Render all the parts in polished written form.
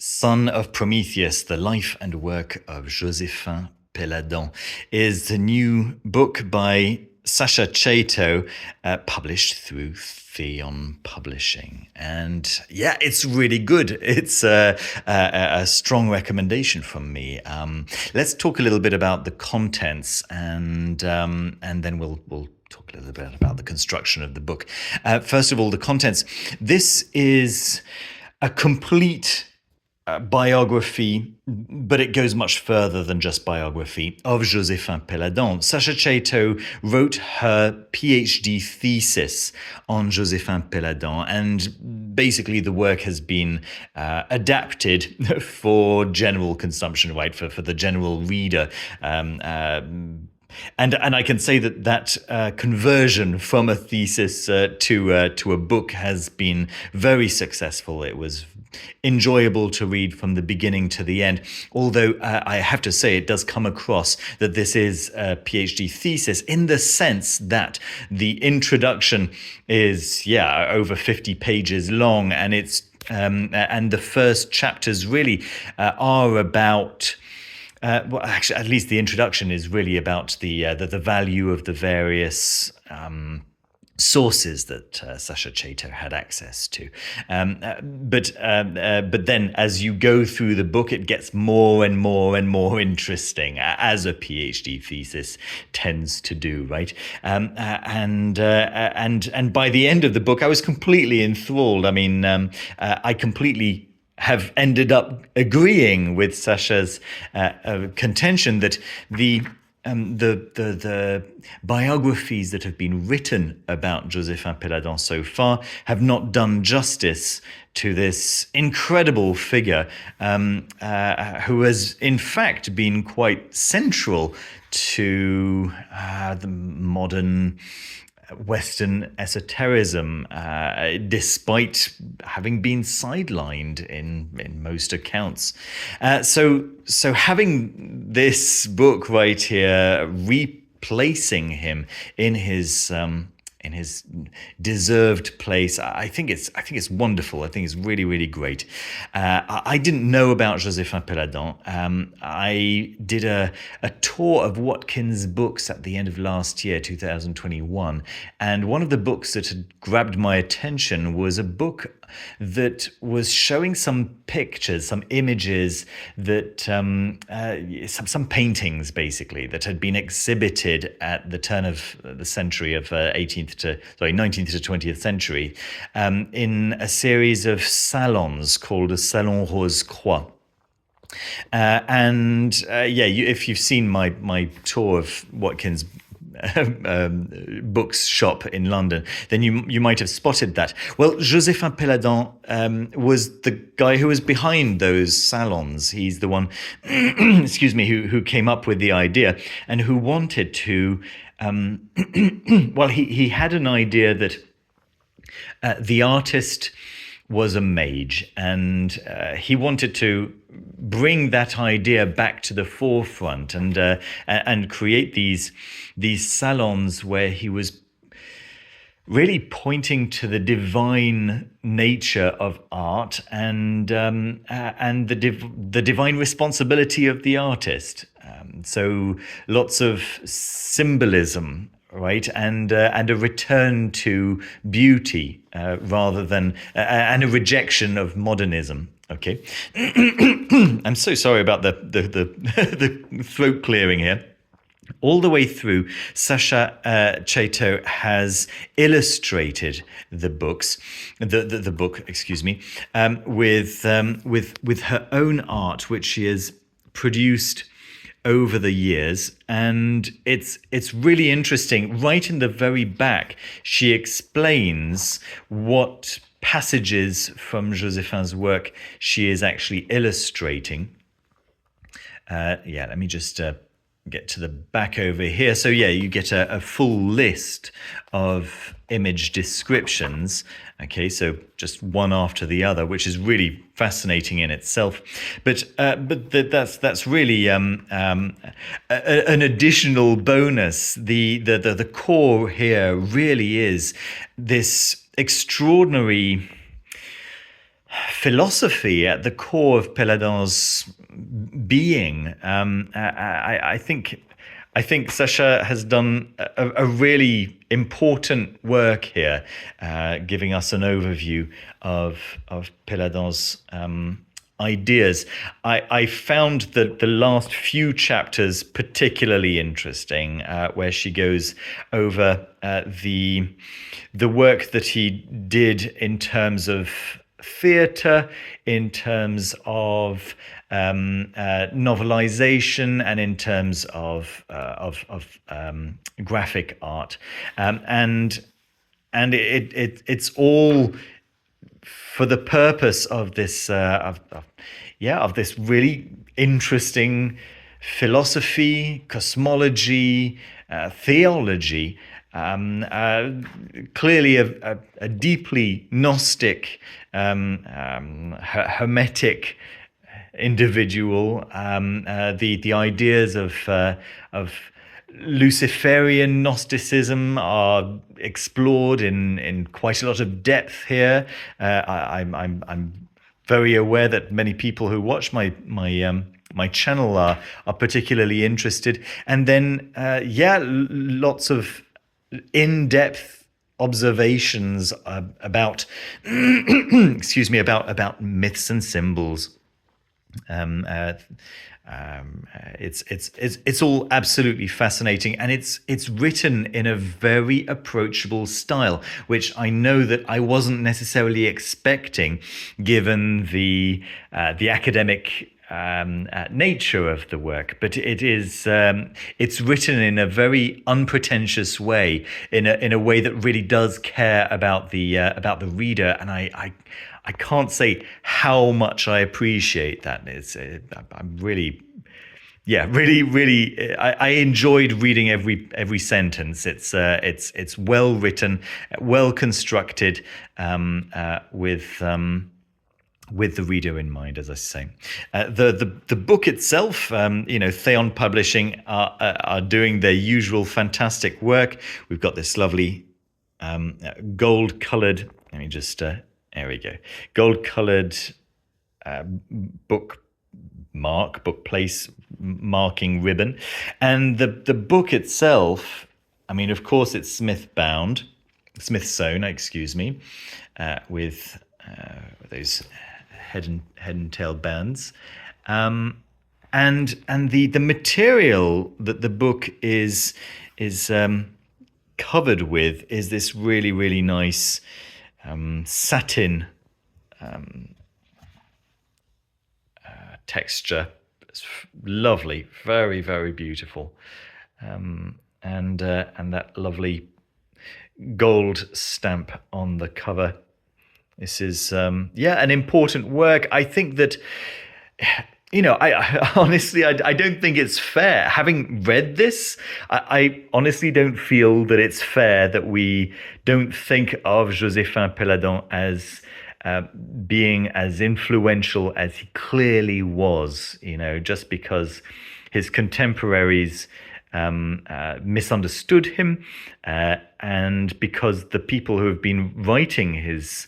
Son of Prometheus, The Life and Work of Joséphin Péladan is the new book by Sasha Chaitow, published through Theion Publishing. And yeah, it's really good. It's a strong recommendation from me. Let's talk a little bit about the contents and then we'll talk a little bit about the construction of the book. First of all, the contents. This is a complete biography, but it goes much further than just biography, of Joséphin Péladan. Sasha Chaitow wrote her PhD thesis on Joséphin Péladan, and basically the work has been adapted for general consumption, right, for the general reader. And I can say that conversion from a thesis to a book has been very successful. It was enjoyable to read from the beginning to the end, although I have to say it does come across that this is a PhD thesis in the sense that the introduction is over 50 pages long, and it's and the first chapters really are about well, actually, at least the introduction is really about the value of the various sources that Sasha Chaitow had access to. But then as you go through the book, it gets more and more and more interesting, as a PhD thesis tends to do, right? And by the end of the book, I was completely enthralled. I mean, I completely have ended up agreeing with Sasha's contention that the biographies that have been written about Joséphin Péladan so far have not done justice to this incredible figure who has in fact been quite central to the modern Western esotericism, despite having been sidelined in most accounts. So having this book right here replacing him in his deserved place, I think it's wonderful. I think it's really, really great. I didn't know about Joséphin Péladan. I did a tour of Watkins Books at the end of last year, 2021, and one of the books that had grabbed my attention was a book that was showing some pictures, some images that some paintings basically that had been exhibited at the turn of the century of 19th to 20th century in a series of salons called a Salon Rose Croix. If you've seen my tour of Watkins books shop in London, then you might have spotted that. Well, Joséphin Péladan was the guy who was behind those salons. He's the one, excuse me, who came up with the idea and who wanted to. Well, he had an idea that the artist was a mage, and he wanted to bring that idea back to the forefront and create these salons where he was really pointing to the divine nature of art and the divine responsibility of the artist. So lots of symbolism, right, and a return to beauty rather than and a rejection of modernism. Okay, I'm so sorry about the throat clearing here. All the way through, Sasha Chaitow has illustrated the book, with her own art, which she has produced over the years, and it's really interesting. Right in the very back, she explains what passages from Joséphin's work she is actually illustrating. Let me just get to the back over here. So you get a full list of image descriptions. Okay, so just one after the other, which is really fascinating in itself. But that's really an additional bonus. The core here really is this extraordinary philosophy at the core of Péladan's being. I think Sacha has done a really important work here, giving us an overview of Péladan's ideas. I found that the last few chapters particularly interesting, where she goes over the work that he did in terms of theatre, in terms of novelization, and in terms of graphic art, and it's all for the purpose of this of this really interesting philosophy, cosmology, theology. Clearly a deeply Gnostic, hermetic individual. The ideas of Luciferian Gnosticism are explored in quite a lot of depth here. I'm very aware that many people who watch my channel are particularly interested. And then lots of in-depth observations about excuse me, about myths and symbols. It's all absolutely fascinating, and it's written in a very approachable style, which I know that I wasn't necessarily expecting, given the academic nature of the work. But it's written in a very unpretentious way, in a way that really does care about the reader, and I can't say how much I appreciate that. I'm really, really. I enjoyed reading every sentence. It's well written, well constructed, with the reader in mind, as I say. The book itself, Theion Publishing are doing their usual fantastic work. We've got this lovely gold-coloured. Let me just. There we go. Gold-coloured book place marking ribbon, and the book itself. I mean, of course, it's Smith-sewn. Excuse me, with those head and tail bands, and the material that the book is covered with is this really, really nice satin texture. It's lovely, very, very beautiful, and that lovely gold stamp on the cover. This is an important work. I think that, I honestly, I don't think it's fair. Having read this, I honestly don't feel that it's fair that we don't think of Joséphin Péladan as being as influential as he clearly was, just because his contemporaries misunderstood him, and because the people who have been writing his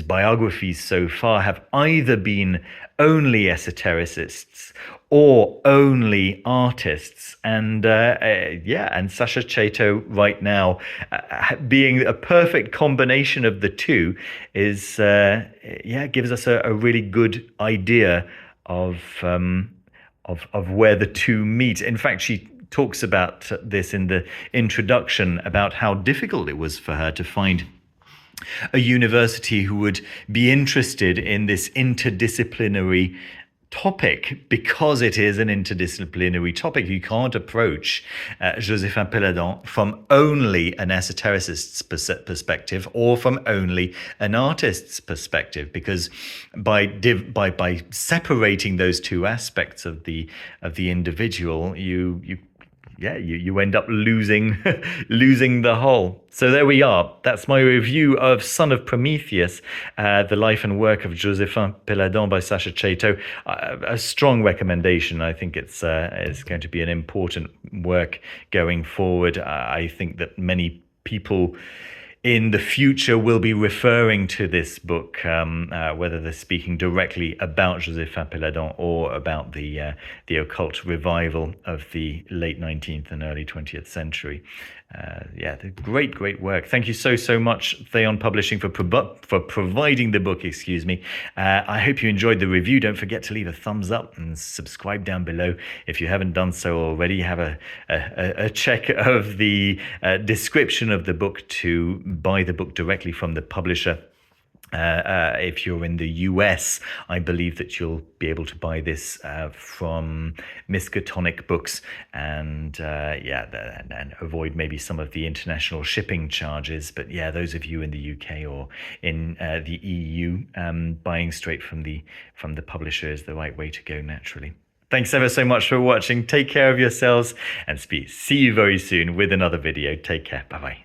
biographies so far have either been only esotericists or only artists, and Sasha Chaitow right now, being a perfect combination of the two, is gives us a really good idea of where the two meet. In fact, she talks about this in the introduction, about how difficult it was for her to find a university who would be interested in this interdisciplinary topic, because it is an interdisciplinary topic. You can't approach Joséphin Péladan from only an esotericist's perspective or from only an artist's perspective, because by separating those two aspects of the individual, you end up losing the whole. So there we are. That's my review of Son of Prometheus, the life and work of Joséphin Péladan by Sasha Chaitow. A strong recommendation. I think it's going to be an important work going forward. I think that many people in the future will be referring to this book, whether they're speaking directly about Joséphin Péladan or about the occult revival of the late 19th and early 20th century. Great work. Thank you so much, Theion Publishing, for providing the book. I hope you enjoyed the review. Don't forget to leave a thumbs up and subscribe down below if you haven't done so already. Have a check of the description of the book to buy the book directly from the publisher. If you're in the US, I believe that you'll be able to buy this from Miskatonic Books, and avoid maybe some of the international shipping charges. But yeah, those of you in the UK or in the EU, buying straight from the publisher is the right way to go, naturally. Thanks ever so much for watching. Take care of yourselves, and see you very soon with another video. Take care. Bye-bye.